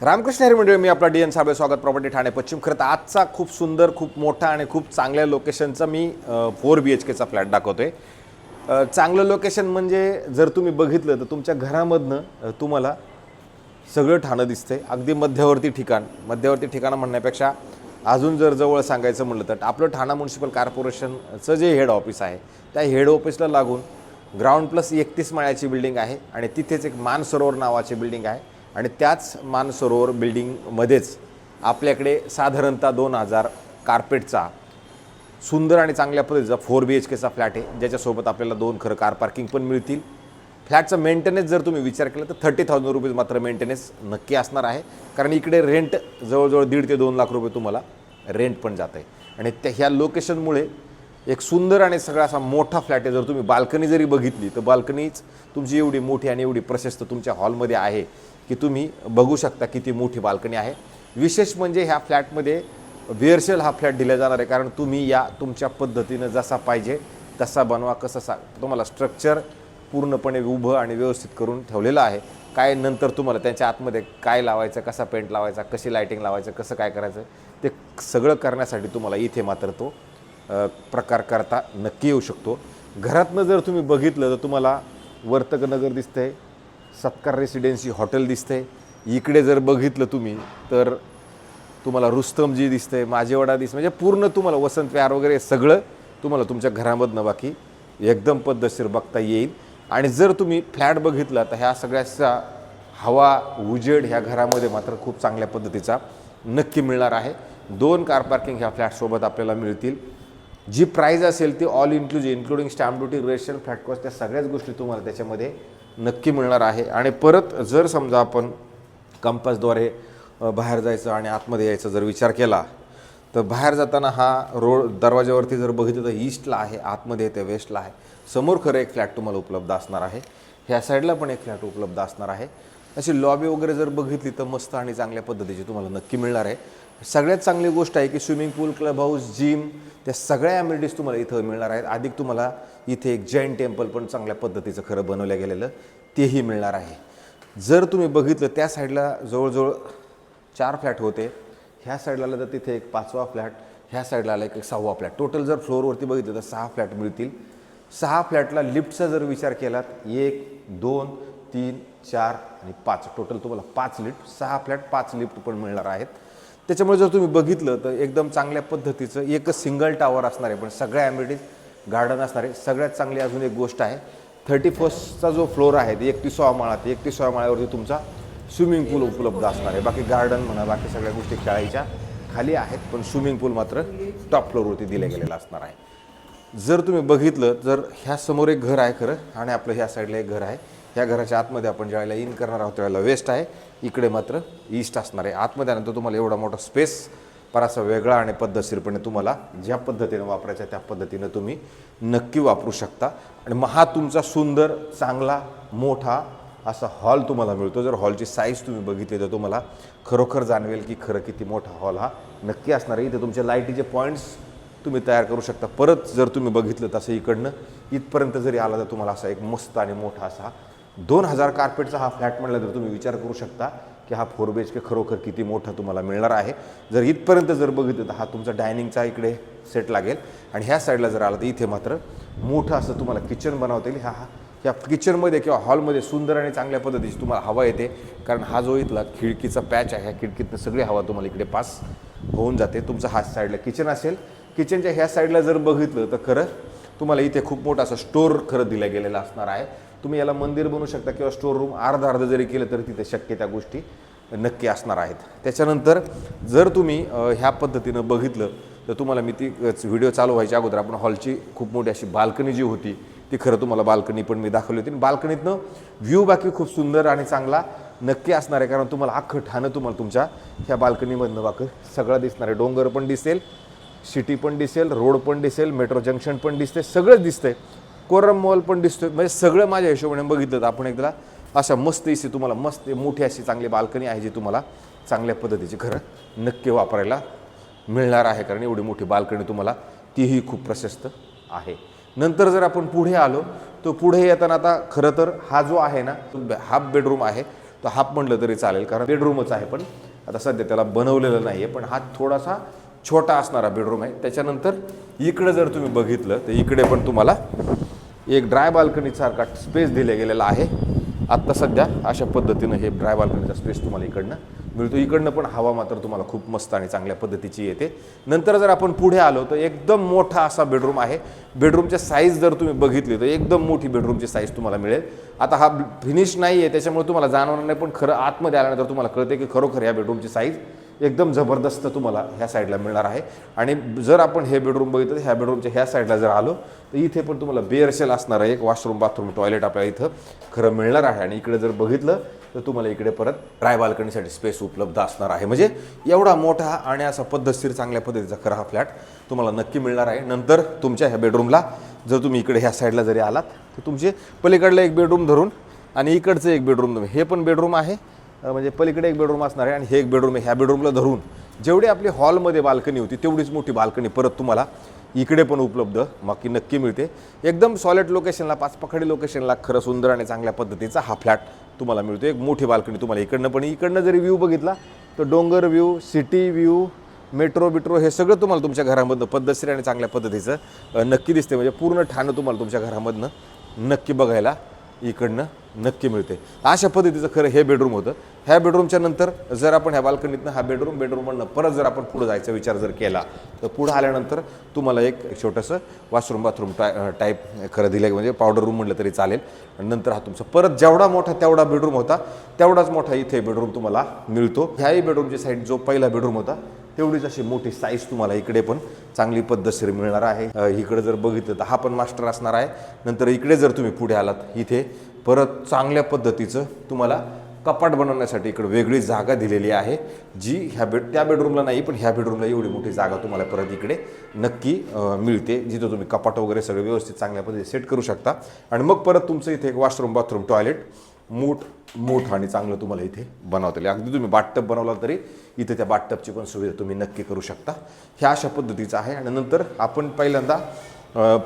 रामकृष्ण हरी मंडळी, मी आपला डी.एन. साबळे, स्वागत प्रॉपर्टी ठाणे पश्चिम. खरं तर आजचा खूप सुंदर, खूप मोठा आणि खूप चांगल्या लोकेशनचा मी 4 BHKचा फ्लॅट दाखवतोय. चांगलं लोकेशन म्हणजे जर तुम्ही बघितलं तर तुमच्या घरामधनं तुम्हाला सगळं ठाणं दिसतंय. अगदी मध्यवर्ती ठिकाण म्हणण्यापेक्षा अजून जर जवळ सांगायचं म्हटलं तर आपलं ठाणा म्युनिसिपल कॉर्पोरेशनचं जे हेड ऑफिस आहे त्या हेड ऑफिसला लागून ग्राउंड प्लस 31 माळ्याची बिल्डिंग आहे आणि तिथेच एक मानसरोवर नावाची बिल्डिंग आहे आणि त्याच मानसरोवर बिल्डिंगमध्येच आपल्याकडे साधारणतः 2000 कार्पेटचा सुंदर आणि चांगल्या पद्धतीचा 4 BHKचा फ्लॅट आहे, ज्याच्यासोबत आपल्याला 2 खरं कार पार्किंग पण मिळतील. फ्लॅटचा मेंटेनन्स जर तुम्ही विचार केला तर 30,000 रुपये मात्र मेंटेनन्स नक्की असणार आहे, कारण इकडे रेंट जवळजवळ 1.5 ते 2 लाख रुपये तुम्हाला रेंट पण जात आहे. आणि ह्या लोकेशनमुळे एक सुंदर आणि सगळा असा मोठा फ्लॅट आहे. जर तुम्ही बाल्कनी जरी बघितली तर बाल्कनीच तुमची एवढी मोठी आणि एवढी प्रशस्त तुमच्या हॉलमध्ये आहे की तुम्ही बघू शकता किती मोठी बाल्कनी आहे. विशेष म्हणजे ह्या फ्लॅटमध्ये वेअरशेल हा फ्लॅट दिला जाणार आहे, कारण तुम्ही या तुमच्या पद्धतीनं जसा पाहिजे तसा बनवा, तुम्हाला स्ट्रक्चर पूर्णपणे उभं आणि व्यवस्थित करून ठेवलेलं आहे. काय नंतर तुम्हाला त्यांच्या आतमध्ये काय लावायचं, कसा पेंट लावायचा, कशी लाईटिंग लावायचं, कसं काय करायचं ते सगळं करण्यासाठी तुम्हाला इथे मात्र तो प्रकार करता नक्की येऊ शकतो. घरातनं जर तुम्ही बघितलं तर तुम्हाला वर्तकनगर दिसतंय, सत्कार रेसिडेन्सी हॉटेल दिसतंय. इकडे जर बघितलं तुम्ही तर तुम्हाला रुस्तमजी दिसतंय, माझेवाडा दिसतं, म्हणजे पूर्ण तुम्हाला वसंत विहार वगैरे सगळं तुम्हाला तुमच्या घरामधनं बाकी एकदम पद्धतशीर बघता येईल. आणि जर तुम्ही फ्लॅट बघितला तर ह्या सगळ्याचा हवा उजेड ह्या घरामध्ये मात्र खूप चांगल्या पद्धतीचा नक्की मिळणार आहे. 2 कार पार्किंग ह्या फ्लॅटसोबत आपल्याला मिळतील. जी प्राईज असेल ती all including stamp duty, registration, flat cost, त्या सगळ्याच गोष्टी तुम्हाला त्याच्यामध्ये नक्की मिळणार आहे. आणि परत जर समजा आपण कंपासद्वारे बाहेर जायचं आणि आतमध्ये यायचा जर विचार केला तर बाहेर जाताना हा रोड दरवाजावरती जर बघितलं तर ईस्टला आहे, आतमध्ये येते वेस्टला आहे. समोर खरं एक फ्लॅट तुम्हाला उपलब्ध असणार आहे, ह्या साईडला पण एक फ्लॅट उपलब्ध असणार आहे. अशी लॉबी वगैरे जर बघितली तर मस्त आणि चांगल्या पद्धतीची तुम्हाला नक्की मिळणार आहे. सगळ्यात चांगली गोष्ट आहे की स्विमिंग पूल, क्लब हाऊस, जिम, त्या सगळ्या ॲम्युनिटीज तुम्हाला इथं मिळणार आहेत. अधिक तुम्हाला इथे एक जैन टेम्पल पण चांगल्या पद्धतीचं खरं बनवलं गेलेलं तेही मिळणार आहे. जर तुम्ही बघितलं त्या साईडला जवळजवळ 4 फ्लॅट होते, ह्या साईडला आलं तर तिथे एक 5वा फ्लॅट, ह्या साईडला आला एक 6वा फ्लॅट. टोटल जर फ्लोअरवरती बघितलं तर 6 फ्लॅट मिळतील. 6 फ्लॅटला लिफ्टचा जर विचार केलात 1, 2, 3, 4 आणि 5, टोटल तुम्हाला 5 लिफ्ट, 6 फ्लॅट 5 लिफ्ट पण मिळणार आहेत. त्याच्यामुळे जर तुम्ही बघितलं तर एकदम चांगल्या पद्धतीचं एकच सिंगल टावर असणार आहे, पण सगळ्या ॲम्युनिटीज गार्डन असणार आहे. सगळ्यात चांगली अजून एक गोष्ट आहे, 31sta जो फ्लोअर आहे 31वा माळा, 31व्या माळ्यावरती तुमचा स्विमिंग पूल उपलब्ध असणार आहे. बाकी गार्डन म्हणा, बाकी सगळ्या गोष्टी खेळायच्या खाली आहेत, पण स्विमिंग पूल मात्र टॉप फ्लोअरवरती दिले गेलेला असणार आहे. जर तुम्ही बघितलं तर ह्या समोर एक घर आहे खरं, आणि आपलं ह्या साईडला एक घर आहे. ह्या घराच्या आतमध्ये आपण ज्यावेळेला इन करणार आहोत त्यावेळेला वेस्ट आहे, इकडे मात्र ईस्ट असणार आहे. आतमध्ये आल्यानंतर तुम्हाला एवढा मोठा स्पेस फारसा वेगळा आणि पद्धतशीरपणे तुम्हाला ज्या पद्धतीनं वापरायचा त्या पद्धतीनं तुम्ही नक्की वापरू शकता. आणि हा तुमचा सुंदर, चांगला, मोठा असा हॉल तुम्हाला मिळतो. जर हॉलची साईज तुम्ही बघितली तर तुम्हाला खरोखर जाणवेल की खरं किती मोठा हॉल हा नक्की असणार आहे. इथे तुमचे लाईटीचे पॉईंट्स तुम्ही तयार करू शकता. परत जर तुम्ही बघितलं तसं इकडनं इथपर्यंत जरी आला तर तुम्हाला असा एक मस्त आणि मोठा असा 2000 कार्पेटचा हा फ्लॅट म्हणला तर तुम्ही विचार करू शकता की हा 4 BHK खरोखर किती मोठा तुम्हाला मिळणार आहे. जर इथपर्यंत जर बघितलं तर हा तुमचा डायनिंगचा इकडे सेट लागेल, आणि ह्या साईडला जर आला तर इथे मात्र मोठं असं तुम्हाला किचन बनवता येईल. ह्या किचनमध्ये किंवा हॉलमध्ये सुंदर आणि चांगल्या पद्धतीची तुम्हाला हवा येते, कारण हा जो इथला खिडकीचा पॅच आहे, ह्या खिडकीतनं सगळी हवा तुम्हाला इकडे पास होऊन जाते. तुमचा हा साईडला किचन असेल. किचनच्या ह्या साईडला जर बघितलं तर खरं तुम्हाला इथे खूप मोठा असं स्टोअर खरं दिला गेलेला असणार आहे. तुम्ही याला मंदिर बनवू शकता किंवा स्टोअर रूम अर्ध जरी केलं तरी तिथे शक्य त्या गोष्टी नक्की असणार आहेत. त्याच्यानंतर जर तुम्ही ह्या पद्धतीनं बघितलं तर तुम्हाला मी ती व्हिडिओ चालू व्हायच्या अगोदर आपण हॉलची खूप मोठी अशी बाल्कनी जी होती ती खरं तुम्हाला बाल्कनी पण मी दाखवली होती. बाल्कनीतनं व्ह्यू बाकी खूप सुंदर आणि चांगला नक्की असणार आहे, कारण तुम्हाला अख्खं ठाणं तुम्हाला तुमच्या ह्या बाल्कनीमधनं बाकी सगळं दिसणार आहे. डोंगर पण दिसेल, सिटी पण दिसेल, रोड पण दिसेल, मेट्रो जंक्शन पण दिसते, सगळंच दिसतंय. कोरम मॉल पण दिसतोय. म्हणजे सगळं माझ्या हिशोबाने बघितलं तर आपण एकदा अशा मस्त इसी तुम्हाला मस्त मोठी अशी चांगली बाल्कनी आहे जी तुम्हाला चांगल्या पद्धतीची खरं नक्की वापरायला मिळणार आहे, कारण एवढी मोठी बाल्कनी तुम्हाला तीही खूप प्रशस्त आहे. नंतर जर आपण पुढे आलो तर पुढे येताना आता खरं तर हा जो आहे ना तो हाफ बेडरूम आहे. तो तो हाफ म्हटलं तरी चालेल, कारण बेडरूमच आहे, पण आता सध्या त्याला बनवलेलं नाही आहे, पण हा थोडासा छोटा असणारा बेडरूम आहे. त्याच्यानंतर इकडे जर तुम्ही बघितलं तर इकडे पण तुम्हाला एक ड्राय बाल्कनीसारखा स्पेस दिला गेलेला आहे. आत्ता सध्या अशा पद्धतीनं हे ड्राय बाल्कनीचा स्पेस तुम्हाला इकडनं मिळतो. इकडनं पण हवा मात्र तुम्हाला खूप मस्त आणि चांगल्या पद्धतीची येते. नंतर जर आपण पुढे आलो तर एकदम मोठा असा बेडरूम आहे. बेडरूमच्या साईज जर तुम्ही बघितली तर एकदम मोठी बेडरूमची साईज तुम्हाला मिळेल. आता हा फिनिश नाही आहे त्याच्यामुळे तुम्हाला जाणवणार नाही, पण खरं आतमध्ये आल्यानंतर तुम्हाला कळते की खरोखर या बेडरूमची साईज एकदम जबरदस्त तुम्हाला ह्या साईडला मिळणार आहे. आणि जर आपण हे बेडरूम बघितलं तर ह्या बेडरूमच्या ह्या साईडला जर आलो तर इथे पण तुम्हाला बेअरशेल असणारं एक वॉशरूम बाथरूम टॉयलेट आपल्याला इथं खरं मिळणार आहे. आणि इकडे जर बघितलं तर तुम्हाला इकडे परत ड्राय बाल्कनीसाठी स्पेस उपलब्ध असणार आहे. म्हणजे एवढा मोठा आणि असा पद्धतशीर चांगल्या पद्धतीचा खरा हा फ्लॅट तुम्हाला नक्की मिळणार आहे. नंतर तुमच्या ह्या बेडरूमला जर तुम्ही इकडे ह्या साईडला जरी आलात तर तुमचे पलीकडलं एक बेडरूम धरून आणि इकडचं एक बेडरूम धरून, हे पण बेडरूम आहे, म्हणजे पलीकडे एक बेडरूम असणार आहे आणि हे एक बेडरूम आहे. ह्या बेडरूमला धरून जेवढी आपली हॉलमध्ये बाल्कनी होती तेवढीच मोठी बाल्कनी परत तुम्हाला इकडे पण उपलब्ध बाकी नक्की मिळते. एकदम सॉलिड लोकेशनला, पाचपखडी लोकेशनला खरं सुंदर आणि चांगल्या पद्धतीचा हा फ्लॅट तुम्हाला मिळतो. एक मोठी बाल्कनी तुम्हाला इकडनं, पण इकडनं जरी व्ह्यू बघितला तर डोंगर व्ह्यू, सिटी व्ह्यू, मेट्रो बिट्रो हे सगळं तुम्हाला तुमच्या घरामधनं पद्धतशीर आणि चांगल्या पद्धतीचं नक्की दिसते. म्हणजे पूर्ण ठाणं तुम्हाला तुमच्या घरामधनं नक्की बघायला इकडनं नक्की मिळते. अशा पद्धतीचं खरं हे बेडरूम होतं. ह्या बेडरूमच्या नंतर जर आपण ह्या बाल्कनीतनं हा बेडरूममधनं परत जर आपण पुढे जायचा विचार जर केला तर पुढे आल्यानंतर तुम्हाला एक छोटंसं वॉशरूम बाथरूम टाईप खरं दिलं, म्हणजे पावडर रूम म्हटलं तरी चालेल. आणि नंतर हा तुमचा परत जेवढा मोठा तेवढा बेडरूम होता तेवढाच मोठा इथे बेडरूम तुम्हाला मिळतो. ह्याही बेडरूमची साईड जो पहिला बेडरूम होता तेवढीच अशी मोठी साईज तुम्हाला इकडे पण चांगली पद्धतशीर मिळणार आहे. इकडे जर बघितलं तर हा पण मास्टर असणार आहे. नंतर इकडे जर तुम्ही पुढे आलात इथे परत चांगल्या पद्धतीचं तुम्हाला कपाट बनवण्यासाठी इकडे वेगळी जागा दिलेली आहे, जी त्या बेडरूमला नाही, पण ह्या बेडरूमला एवढी मोठी जागा तुम्हाला परत इकडे नक्की मिळते, जिथं तुम्ही कपाट वगैरे सगळं व्यवस्थित चांगल्या पद्धतीने सेट करू शकता. आणि मग परत तुमचं इथे एक वॉशरूम बाथरूम टॉयलेट मोठं आणि चांगलं तुम्हाला इथे बनवता येईल. अगदी तुम्ही बाथटब बनवला तरी इथे त्या बाथटबची पण सुविधा तुम्ही नक्की करू शकता. ह्या अशा पद्धतीचं आहे. आणि नंतर आपण पहिल्यांदा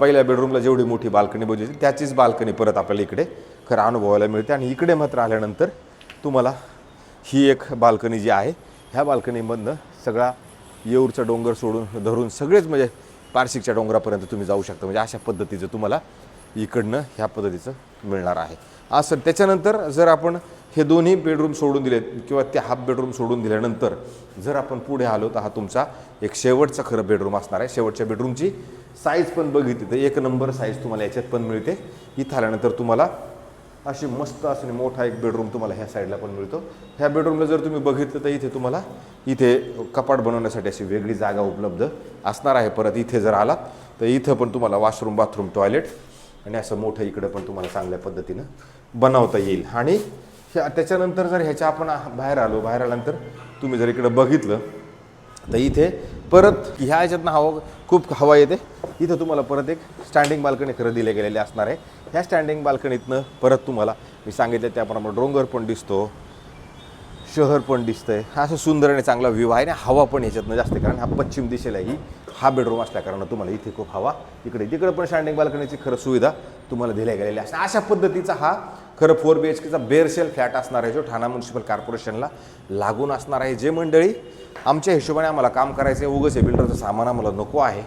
पहिल्या बेडरूमला जेवढी मोठी बाल्कनी बघितली त्याचीच बाल्कनी परत आपल्याला इकडे खरं अनुभवायला मिळते. आणि इकडे मात्र आल्यानंतर तुम्हाला ही एक बाल्कनी जी आहे ह्या बाल्कनीमधनं सगळा येऊरचा डोंगर सोडून धरून सगळेच म्हणजे पारशिकच्या डोंगरापर्यंत तुम्ही जाऊ शकता. म्हणजे अशा पद्धतीचं तुम्हाला इकडनं ह्या पद्धतीचं मिळणार आहे. असं त्याच्यानंतर जर आपण हे दोन्ही बेडरूम सोडून दिले किंवा ते हाफ बेडरूम सोडून दिल्यानंतर जर आपण पुढे आलो तर हा तुमचा एक शेवटचा खरं बेडरूम असणार आहे. शेवटच्या बेडरूमची साईज पण बघितली तर एक नंबर साईज तुम्हाला याच्यात पण मिळते. इथं आल्यानंतर तुम्हाला अशी मस्त असणे मोठा एक बेडरूम तुम्हाला ह्या साईडला पण मिळतो. ह्या बेडरूमला जर तुम्ही बघितलं तर इथे तुम्हाला इथे कपाट बनवण्यासाठी अशी वेगळी जागा उपलब्ध असणार आहे. परत इथे जर आलात तर इथं पण तुम्हाला वॉशरूम बाथरूम टॉयलेट आणि असं मोठं इकडं पण तुम्हाला चांगल्या पद्धतीनं बनवता येईल. आणि त्याच्यानंतर जर ह्याच्या आपण बाहेर आल्यानंतर तुम्ही जर इकडं बघितलं तर इथे परत ह्या ह्याच्यातनं खूप हवा येते. इथं तुम्हाला परत एक स्टँडिंग बाल्कनी खरं दिले गेलेले असणार आहे. ह्या स्टँडिंग बाल्कनीतनं परत तुम्हाला मी सांगितलं त्याप्रमाणे डोंगर पण दिसतो, शहर पण दिसतंय, हा असं सुंदर आणि चांगला व्ह्यू आहे. आणि हवा पण ह्याच्यातनं जास्त, कारण हा पश्चिम दिशेलाही हा बेडरूम असल्या कारण तुम्हाला इथे खूप हवा तिकडे पण स्टँडिंग बाल्कनीची खरं सुविधा तुम्हाला दिल्या गेलेली असते. अशा पद्धतीचा हा खरं 4 BHKचा बेअरशेल फ्लॅट असणार आहे, जो ठाणा म्युनिसिपल कॉर्पोरेशनला लागून असणार आहे. जे मंडळी आमच्या हिशोबाने आम्हाला काम करायचं आहे, उगाच हे बिल्डरचं सामान आम्हाला नको आहे,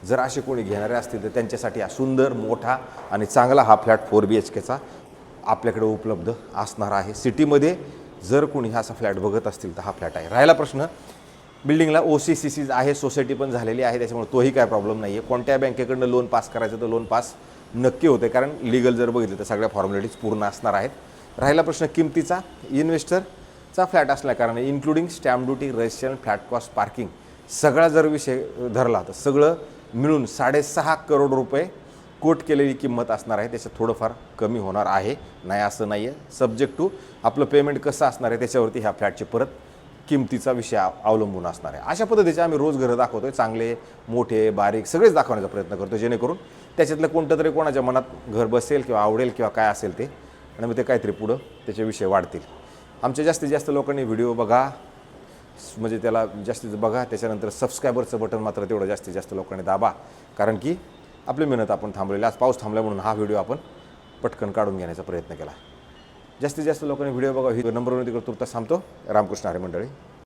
जर असे कोणी घेणारे असतील तर त्यांच्यासाठी हा सुंदर मोठा आणि चांगला हा फ्लॅट 4 BHKचा आपल्याकडे उपलब्ध असणार आहे. सिटीमध्ये जर कोणी हा असा फ्लॅट बघत असतील तर हा फ्लॅट आहे. राहिला प्रश्न, बिल्डिंगला OCCC आहे, सोसायटी पण झालेली आहे, त्याच्यामुळे तोही काय प्रॉब्लेम नाही आहे. कोणत्या बँकेकडनं लोन पास करायचं तर लोन पास नक्की होते, कारण लिगल जर बघितलं तर सगळ्या फॉर्मॅलिटीज पूर्ण असणार आहेत. राहिला प्रश्न किमतीचा, इन्व्हेस्टरचा फ्लॅट असल्या कारणे including stamp duty, registration, flat cost, parking सगळा जर विषय धरला तर सगळं मिळून 6.5 करोड रुपये कोट केलेली किंमत असणार आहे. त्याच्यात थोडंफार कमी होणार आहे, नाही असं नाही आहे. सब्जेक्ट टू आपलं पेमेंट कसं असणार आहे त्याच्यावरती ह्या फ्लॅटचे परत किमतीचा विषय अवलंबून असणार आहे. अशा पद्धतीचे आम्ही रोज घरं दाखवतोय, चांगले मोठे बारीक सगळेच दाखवण्याचा प्रयत्न करतो, जेणेकरून त्याच्यातलं कोणतं तरी कोणाच्या मनात घर बसेल किंवा आवडेल किंवा काय असेल ते, आणि मग ते काहीतरी पुढं त्याचे विषय वाढतील. आमच्या जास्तीत जास्त लोकांनी व्हिडिओ बघा, म्हणजे त्याला जास्तीत बघा, त्याच्यानंतर सबस्क्रायबरचं बटन मात्र तेवढं जास्तीत जास्त लोकांनी दाबा, कारण की आपली मेहनत आपण थांबवलेली. आज पाऊस थांबला म्हणून हा व्हिडिओ आपण पटकन काढून घेण्याचा प्रयत्न केला. जास्तीत जास्त लोकांनी व्हिडिओ बघा. ही नंबरवरती करतो. तुर्तास थांबतो. रामकृष्ण हरी मंडळी.